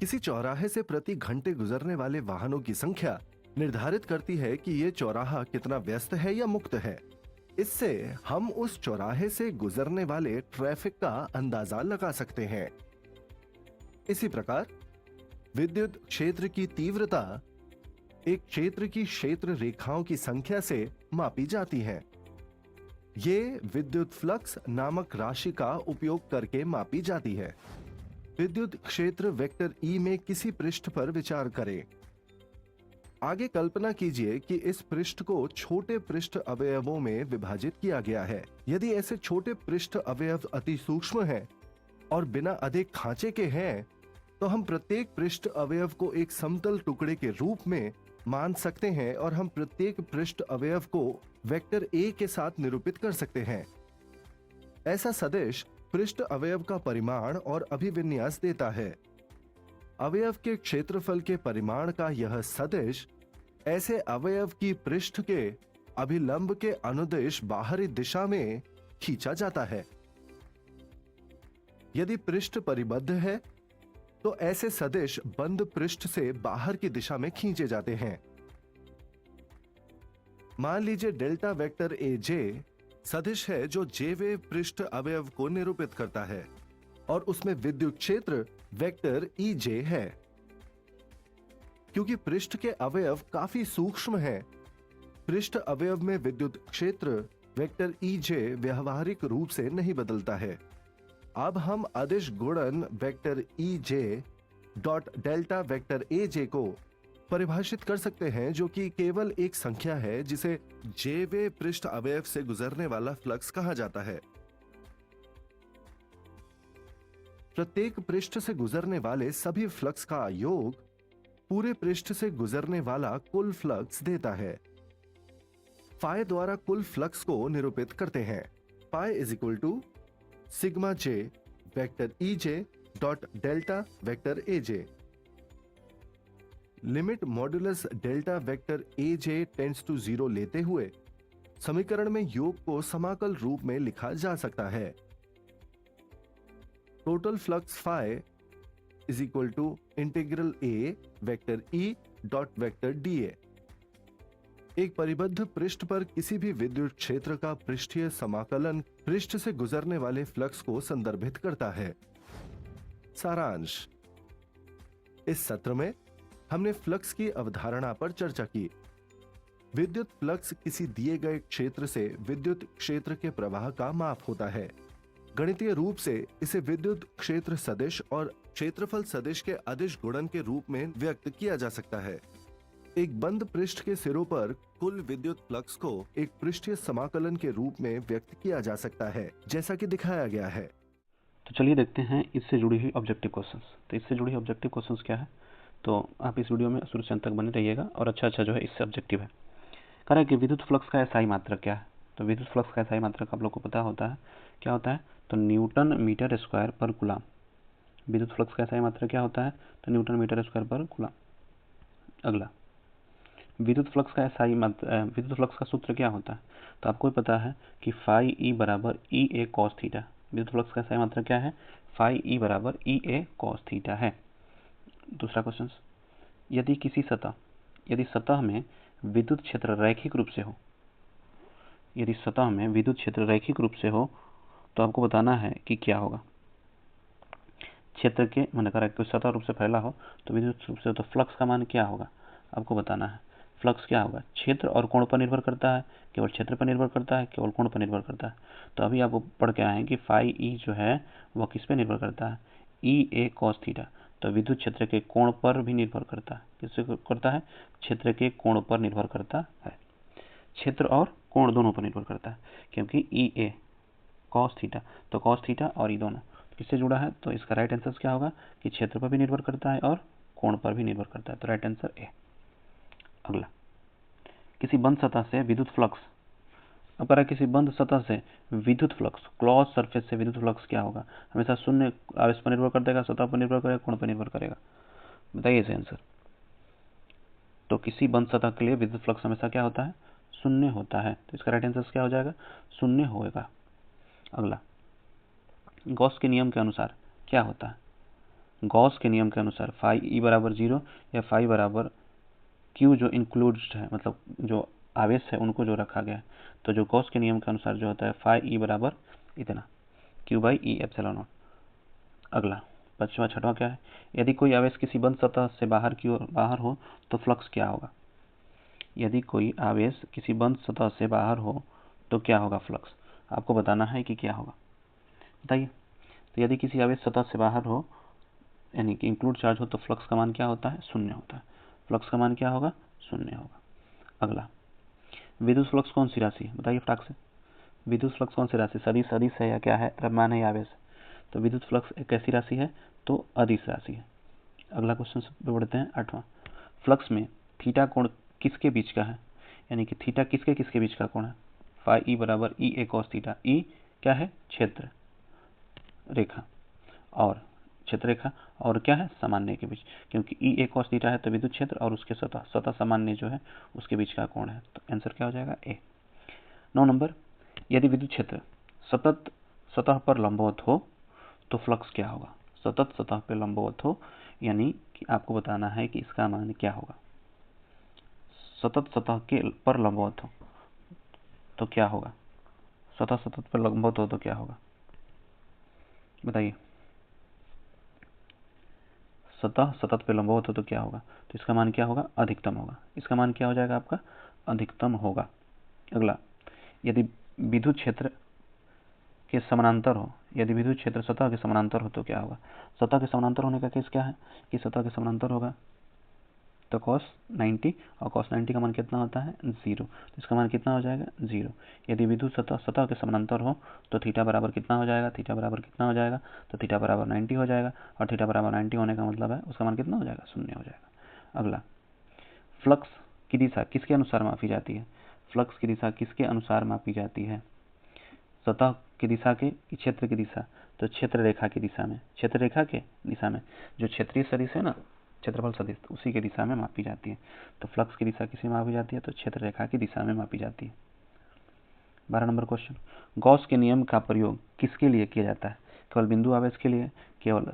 किसी चौराहे से प्रति घंटे गुजरने वाले वाहनों की संख्या निर्धारित करती है कि ये चौराहा कितना व्यस्त है या मुक्त है। इससे हम उस चौराहे से गुजरने वाले ट्रैफिक का अंदाजा लगा सकते हैं। इसी प्रकार विद्युत क्षेत्र की तीव्रता एक क्षेत्र की क्षेत्र रेखाओं की संख्या से मापी जाती है। ये विद्युत फ्लक्स नामक राशि का उपयोग करके मापी जाती है। विद्युत क्षेत्र वेक्टर E में किसी पृष्ठ पर विचार करें। आगे कल्पना कीजिए कि इस पृष्ठ को छोटे पृष्ठ अवयवों में विभाजित किया गया है। यदि ऐसे छोटे पृष्ठ अवयव अति सूक्ष्म हैं और बिना अधिक खांचे के हैं, तो हम प्रत्येक पृष्ठ अवयव को एक समतल टुकड़े के रूप में मान सकते हैं और हम प्रत्येक पृष्ठ अवयव को वेक्टर A के साथ निरूपित कर सकते हैं। ऐसा सदिश पृष्ठ अवयव का परिमाण और अभिविन्यास देता है। अवयव के क्षेत्रफल के परिमाण का यह सदिश ऐसे अवयव की पृष्ठ के अभिलंब के अनुदिश बाहरी दिशा में खींचा जाता है। यदि पृष्ठ परिबद्ध है तो ऐसे सदिश बंद पृष्ठ से बाहर की दिशा में खींचे जाते हैं। मान लीजिए डेल्टा वेक्टर AJ सदिश है जो J पृष्ठ अवयव को निरूपित करता है और उसमें विद्युत क्षेत्र वेक्टर EJ है। क्योंकि पृष्ठ के अवयव काफी सूक्ष्म हैं, पृष्ठ अवयव में विद्युत क्षेत्र वेक्टर EJ व्यवहारिक रूप से नहीं बदलता है। अब हम अदिश गुणन vector EJ dot delta vector AJ को परिभाषित कर सकते हैं, जो कि केवल एक संख्या है जिसे J पृष्ठ अवयव से गुजरने वाला फ्लक्स कहा जाता है। प्रत्येक पृष्ठ से गुजरने वाले सभी फ्लक्स का योग पूरे पृष्ठ से गुजरने वाला कुल फ्लक्स देता है। फाई द्वारा कुल फ्लक्स को निरूपित करते हैं। Pi is equal to sigma J vector EJ dot delta vector AJ। Limit modulus delta vector AJ tends to 0 लेते हुए समीकरण में योग को समाकल रूप में लिखा जा सकता है। Total flux phi is equal to integral A vector E dot vector DA। एक परिबद्ध पृष्ठ पर किसी भी विद्युत क्षेत्र का पृष्ठीय समाकलन पृष्ठ से गुजरने वाले फ्लक्स को संदर्भित करता है। सारांश, इस सत्र में हमने फ्लक्स की अवधारणा पर चर्चा की। विद्युत फ्लक्स किसी दिए गए क्षेत्र से विद्युत क्षेत्र के प्रवाह का माप होता है। गणितीय रूप से इसे विद्युत क्षेत्र सदिश और क्षेत्रफल सदिश के अदिश गुणन के रूप में व्यक्त किया जा सकता है। एक बंद पृष्ठ के सिरों पर कुल विद्युत फ्लक्स को एक पृष्ठीय समाकलन के रूप में व्यक्त किया जा सकता है, जैसा कि दिखाया गया है। तो चलिए देखते हैं इससे जुड़ी हुई ऑब्जेक्टिव क्वेश्चंस। तो इससे जुड़ी ऑब्जेक्टिव क्वेश्चंस क्या है, तो आप इस वीडियो में शुरू से अंत तक बने रहिएगा और अच्छा जो है इससे ऑब्जेक्टिव है। कह रहा है कि विद्युत फ्लक्स का SI मात्रक क्या है। तो विद्युत फ्लक्स का SI मात्रक आप लोग को पता होता है, क्या होता है, तो न्यूटन मीटर स्क्वायर पर कूलम। विद्युत फ्लक्स का SI मात्रक क्या होता है, तो न्यूटन मीटर स्क्वायर पर कूलम। अगला, विद्युत फ्लक्स का सूत्र क्या होता है, तो आपको पता है कि फाई E बराबर EA cos थीटा। विद्युत फ्लक्स का SI मात्रक क्या है, फाई E बराबर EA cos थीटा है। दूसरा क्वेश्चन, यदि सतह में विद्युत क्षेत्र रैखिक रूप से हो, यदि सतह में विद्युत क्षेत्र रैखिक रूप से हो तो आपको बताना है कि क्या होगा। क्षेत्र के मन कर कोई सतह रूप से फैला हो तो विद्युत रूप से, तो फ्लक्स का मान क्या होगा आपको बताना है। फ्लक्स क्या होगा, क्षेत्र और कोण पर निर्भर करता है, केवल क्षेत्र पर निर्भर करता है, केवल कोण पर निर्भर करता है। तो अभी आप पढ़ के आए हैं कि फाई E जो है वह किस पे निर्भर करता है, EA cos थीटा। तो विद्युत क्षेत्र के कोण पर भी निर्भर करता है। किससे करता है, क्षेत्र के कोण पर निर्भर करता है। क्षेत्र और कोण दोनों पर निर्भर करता है, क्योंकि EA cos थीटा, तो cos थीटा और ये दोनों किससे जुड़ा है, तो इसका राइट आंसर क्या होगा कि क्षेत्र पर भी निर्भर करता है और कोण पर भी निर्भर करता है। तो राइट आंसर A। अगला, किसी बंद सतह से विद्युत फ्लक्स, अब कह रहा है किसी बंद सतह से विद्युत फ्लक्स, क्लोज सरफेस से विद्युत फ्लक्स क्या होगा, हमेशा शून्य आवेश पर निर्भर करता है, सतह पर निर्भर करेगा, कोण पर निर्भर करेगा, बताइए इसे आंसर। तो किसी बंद सतह के लिए विद्युत फ्लक्स हमेशा क्या होता है, शून्य होता है। तो इसका राइट आंसर क्या हो जाएगा, शून्य होगा। अगला, गॉस के नियम के अनुसार क्या होता है, गॉस के नियम के अनुसार फाई ई बराबर 0 या फाई बराबर क्यू जो इंक्लूड्ड है, मतलब जो आवेश है उनको जो रखा गया है, तो जो गॉस के नियम के अनुसार जो होता है फाई ई बराबर इतना Q by E epsilon not. अगला छठवां क्या है, यदि कोई आवेश किसी बंद सतह से बाहर की ओर बाहर हो तो फ्लक्स क्या होगा। यदि कोई आवेश किसी बंद सतह से बाहर हो तो क्या होगा फ्लक्स, आपको बताना है कि क्या होगा, बताइए। तो यदि किसी आवेश सतह से बाहर हो यानी कि इंक्लूड चार्ज हो तो फ्लक्स का मान क्या होता है, शून्य होता है। फ्लक्स का मान क्या होगा, शून्य होगा। अगला, विद्युत फ्लक्स कौन सी राशि है, बताइए फटाक से। विद्युत फ्लक्स कौन सी राशि, सदिश अदिश है या क्या है, द्रव्यमान है या आवेश है। तो विद्युत फ्लक्स एक ऐसी राशि है तो अदिश राशि है। अगला क्वेश्चन पे बढ़ते हैं, 8वां। फ्लक्स में थीटा कोण किसके बीच का है, यानी कि थीटा किसके किसके बीच का कोण है। फाई ई बराबर ई ए कॉस थीटा। ई क्या है, क्षेत्र रेखा, और क्षेत्र रेखा और क्या है, सामान्य के बीच, क्योंकि ई ए कॉस थीटा है तो विद्युत क्षेत्र और उसके सतह सामान्य जो है उसके बीच का कोण है, तो आंसर क्या हो जाएगा, ए। 9 नंबर, यदि विद्युत क्षेत्र सतत सतह पर लंबवत हो तो फ्लक्स क्या होगा। सतत सतह पर लंबवत हो यानी कि आपको बताना है कि इसका मान क्या होगा। सतत सतह के पर लंबवत हो तो क्या होगा, सतह सतत पर लंबवत हो तो क्या होगा, बताइए। सतह सतत पे लंबवत हो तो क्या होगा, तो इसका मान क्या होगा, अधिकतम होगा। इसका मान क्या हो जाएगा आपका, अधिकतम होगा। अगला, यदि विद्युत क्षेत्र के समानांतर हो, यदि विद्युत क्षेत्र सतह के समानांतर हो तो क्या होगा। सतह के समानांतर होने का केस क्या है कि सतह के समानांतर होगा तो cos 90, और cos 90 का मान कितना होता है, 0। तो इसका मान कितना हो जाएगा, 0। यदि विद्युत सतह के समानांतर हो तो थीटा बराबर कितना हो जाएगा, थीटा बराबर कितना हो जाएगा, तो थीटा बराबर 90 हो जाएगा, और थीटा बराबर 90 होने का मतलब है उसका मान कितना हो जाएगा, 0 हो जाएगा। अगला, फ्लक्स की दिशा किसके अनुसार मापी जाती है। फ्लक्स की दिशा किसके अनुसार मापी जाती है, सतह की दिशा के, क्षेत्र की दिशा, तो क्षेत्र रेखा की दिशा में, क्षेत्र रेखा के दिशा में, जो क्षेत्रीय सदिश है ना, क्षेत्रफल सदिश, उसी के दिशा में मापी जाती है। तो फ्लक्स की दिशा किसे मापी जाती है, तो क्षेत्र रेखा की दिशा में मापी जाती है। 12 नंबर क्वेश्चन, गॉस के नियम का प्रयोग किसके लिए किया जाता है। केवल बिंदु आवेश के लिए, केवल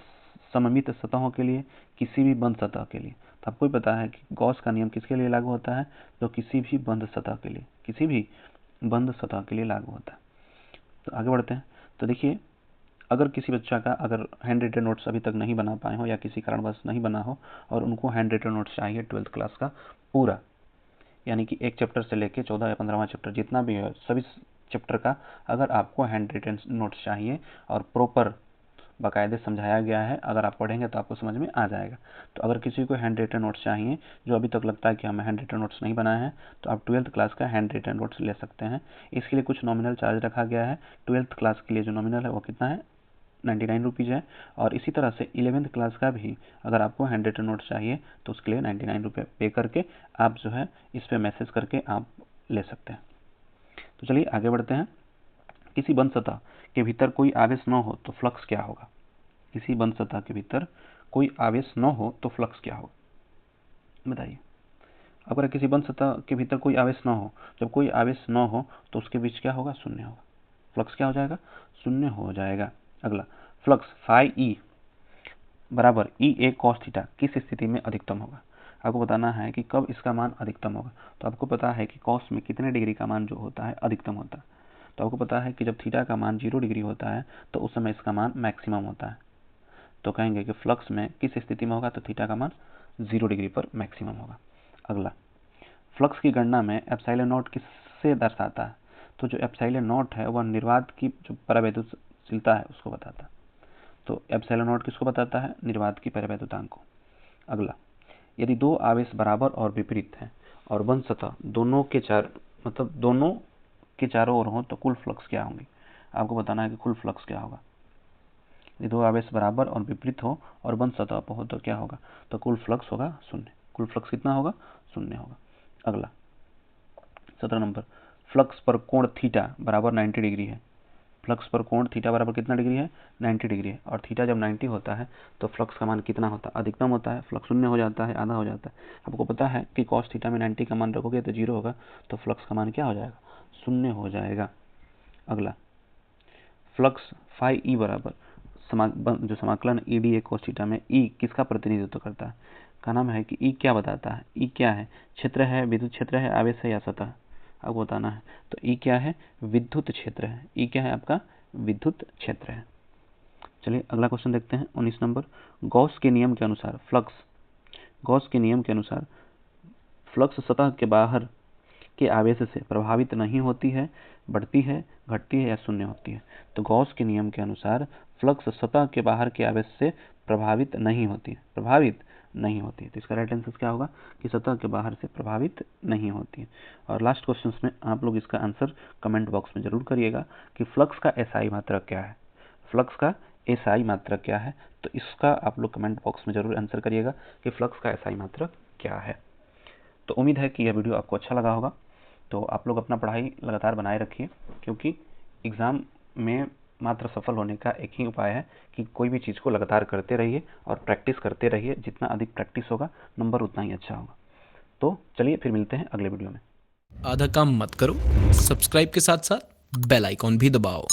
सममित सतहों के लिए, किसी भी बंद सतह के लिए। तो आपको पता है कि गॉस का नियम किसके लिए लागू होता है, तो किसी भी बंद सतह के लिए, किसी भी बंद सतह के लिए लागू होता है। तो आगे बढ़ते हैं। तो देखिए, अगर किसी बच्चा का अगर हैंड रिटन नोट्स अभी तक नहीं बना पाए हो या किसी कारणवश नहीं बना हो और उनको हैंड रिटन नोट्स चाहिए 12th क्लास का पूरा, यानी कि एक चैप्टर से लेके 14 या 15वां चैप्टर जितना भी है सभी चैप्टर का, अगर आपको हैंड रिटन नोट्स चाहिए और प्रॉपर बाकायदे समझाया गया है, अगर आप पढ़ेंगे तो आपको समझ में आ जाएगा। तो अगर किसी को हैंड रिटन नोट्स चाहिए, जो अभी तक लगता है कि हमें हैंड रिटन नोट्स नहीं बनाए हैं, तो आप 12th क्लास का हैंड रिटन नोट्स ले सकते हैं। इसके लिए कुछ नॉमिनल चार्ज रखा गया है। 12th क्लास के लिए जो नॉमिनल है वो कितना है, 99 रुपीज़ है। और इसी तरह से 11th क्लास का भी अगर आपको हैंड रिटन नोट्स चाहिए तो उसके लिए 99 रुपये पे करके आप जो है इस पर मैसेज करके आप ले सकते हैं। तो चलिए आगे बढ़ते हैं। किसी बंद सतह के भीतर कोई आवेश न हो तो फ्लक्स क्या होगा। किसी बंद सतह के भीतर कोई आवेश न हो तो फ्लक्स क्या होगा, बताइए। अगर किसी बंद सतह के भीतर कोई आवेश न हो, जब कोई आवेश न हो तो उसके बीच क्या होगा, शून्य होगा। फ्लक्स क्या हो जाएगा, शून्य हो जाएगा। अगला, फ्लक्स फाई ई बराबर ई ए कॉस थीटा किस स्थिति में अधिकतम होगा। आपको बताना है कि कब इसका मान अधिकतम होगा। तो आपको पता है कि कॉस में कितने डिग्री का मान जो होता है अधिकतम होता है। तो आपको पता है कि जब थीटा का मान 0 डिग्री होता है तो उस समय इसका मान मैक्सिमम होता है। तो कहेंगे कि फ्लक्स में किस स्थिति में होगा, तो थीटा का मान 0 डिग्री पर मैक्सिमम होगा। अगला, फ्लक्स की गणना में एप्सिलॉन नॉट किससे दर्शाता है। तो जो एप्सिलॉन नॉट है वह निर्वात की जो परावैद्युतशीलता है उसको बताता है। तो एप्सिलॉन नॉट किसको बताता है, निर्वात की परावैद्युतांक को। अगला, यदि दो आवेश बराबर और विपरीत हैं और बंद सतह दोनों के चारों ओर हो तो कुल फ्लक्स क्या होंगी। आपको बताना है कि कुल फ्लक्स क्या होगा। यदि दो आवेश बराबर और विपरीत हो और बंद सतह पर हो तो क्या होगा, तो कुल फ्लक्स होगा शून्य। कुल फ्लक्स कितना होगा, शून्य होगा। अगला 17 नंबर, फ्लक्स पर कोण थीटा बराबर 90 डिग्री है। फ्लक्स पर कोण थीटा बराबर कितना डिग्री है, 90 डिग्री है। और थीटा जब 90 होता है तो फ्लक्स का मान कितना होता है, अधिकतम होता है। फ्लक्स शून्य हो जाता है, आधा हो जाता है। आपको पता है कि कॉस थीटा में 90 का मान रखोगे तो 0 होगा, तो फ्लक्स का मान क्या हो जाएगा, शून्य हो जाएगा। अगला, फ्लक्स फाई ई बराबर जो समाकलन EDA cos थीटा में E किसका प्रतिनिधित्व करता है? का नाम है कि E क्या बताता है? E क्या है? क्षेत्र है, विद्युत क्षेत्र है, आवेश है या सतह? आपको बताना है। तो E क्या है? विद्युत क्षेत्र है। E क्या है आपका? विद्युत क्षेत्र है। चलिए अगला क्वेश्चन देखते हैं 19 नंबर। गॉस के नियम के अनुसार फ्लक्स सतह के बाहर के आवेश से प्रभावित नहीं होती है, बढ़ती है, घटती है या शून्य होती है। तो गॉस के नियम के अनुसार फ्लक्स सतह के बाहर के आवेश से प्रभावित नहीं होती है। तो इसका राइट आंसर क्या होगा कि सतह के बाहर से प्रभावित नहीं होती है। और लास्ट क्वेश्चन में आप लोग इसका आंसर कमेंट बॉक्स में जरूर करिएगा कि फ्लक्स का एसआई मात्रक क्या है। तो इसका आप लोग कमेंट बॉक्स में जरूर आंसर करिएगा कि फ्लक्स का एसआई मात्रक क्या है। तो उम्मीद है कि यह वीडियो आपको अच्छा लगा होगा। तो आप लोग अपना पढ़ाई लगातार बनाए रखिए, क्योंकि एग्ज़ाम में मात्र सफल होने का एक ही उपाय है कि कोई भी चीज़ को लगातार करते रहिए और प्रैक्टिस करते रहिए। जितना अधिक प्रैक्टिस होगा नंबर उतना ही अच्छा होगा। तो चलिए फिर मिलते हैं अगले वीडियो में। आधा काम मत करो, सब्सक्राइब के साथ साथ बेल आइकॉन भी दबाओ।